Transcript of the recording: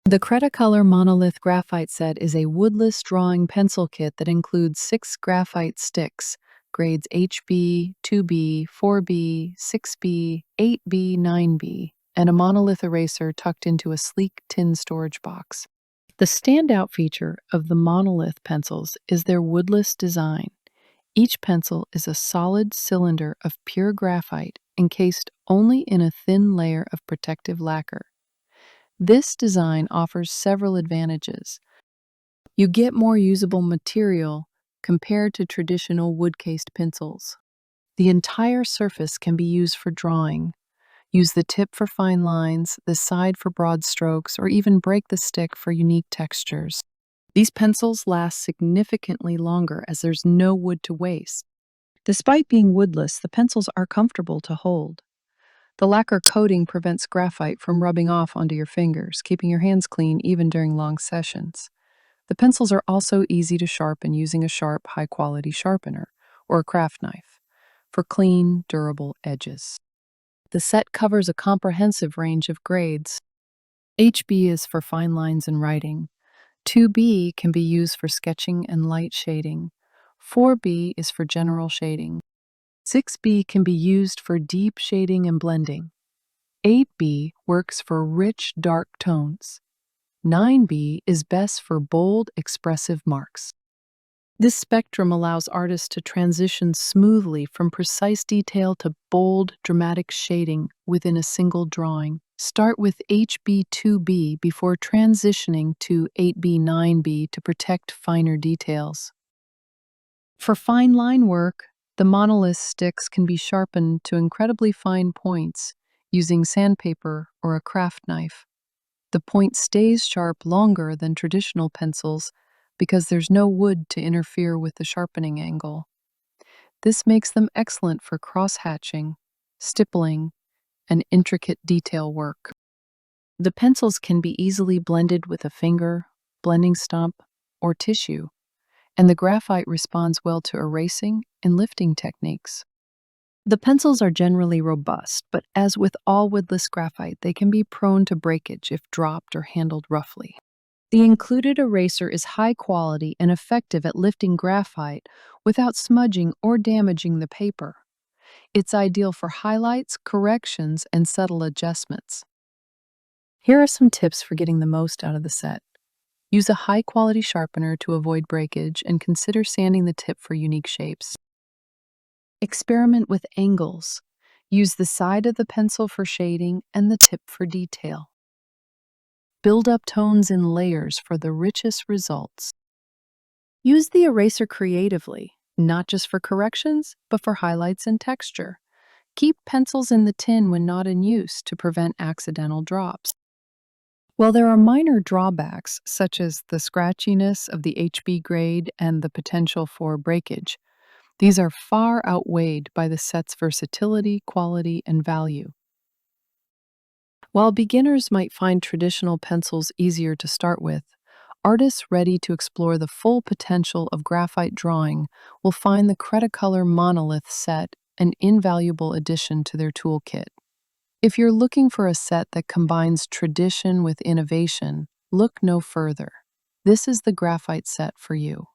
The CRETACOLOR Monolith Graphite set is a woodless drawing pencil kit that includes 6 graphite sticks, grades HB, 2B, 4B, 6B, 8B, 9B, and a monolith eraser tucked into a sleek tin storage box. The standout feature of the monolith pencils is their woodless design. Each pencil is a solid cylinder of pure graphite encased only in a thin layer of protective lacquer. This design offers several advantages. You get more usable material compared to traditional wood-cased pencils. The entire surface can be used for drawing. Use the tip for fine lines, the side for broad strokes, or even break the stick for unique textures. These pencils last significantly longer as there's no wood to waste. Despite being woodless, the pencils are comfortable to hold. The lacquer coating prevents graphite from rubbing off onto your fingers, keeping your hands clean even during long sessions. The pencils are also easy to sharpen using a sharp, high-quality sharpener or a craft knife for clean, durable edges. The set covers a comprehensive range of grades. HB is for fine lines and writing. 2B can be used for sketching and light shading. 4B is for general shading. 6B can be used for deep shading and blending. 8B works for rich, dark tones. 9B is best for bold, expressive marks. This spectrum allows artists to transition smoothly from precise detail to bold, dramatic shading within a single drawing. Start with HB2B before transitioning to 8B9B to protect finer details. For fine line work, the monolith sticks can be sharpened to incredibly fine points using sandpaper or a craft knife. The point stays sharp longer than traditional pencils because there's no wood to interfere with the sharpening angle. This makes them excellent for cross-hatching, stippling, and intricate detail work. The pencils can be easily blended with a finger, blending stump, or tissue, and the graphite responds well to erasing and lifting techniques. The pencils are generally robust, but as with all woodless graphite, they can be prone to breakage if dropped or handled roughly. The included eraser is high quality and effective at lifting graphite without smudging or damaging the paper. It's ideal for highlights, corrections, and subtle adjustments. Here are some tips for getting the most out of the set. Use a high-quality sharpener to avoid breakage and consider sanding the tip for unique shapes. Experiment with angles. Use the side of the pencil for shading and the tip for detail. Build up tones in layers for the richest results. Use the eraser creatively, not just for corrections, but for highlights and texture. Keep pencils in the tin when not in use to prevent accidental drops. While there are minor drawbacks, such as the scratchiness of the HB grade and the potential for breakage, these are far outweighed by the set's versatility, quality, and value. While beginners might find traditional pencils easier to start with, artists ready to explore the full potential of graphite drawing will find the CRETACOLOR Monolith set an invaluable addition to their toolkit. If you're looking for a set that combines tradition with innovation, look no further. This is the graphite set for you.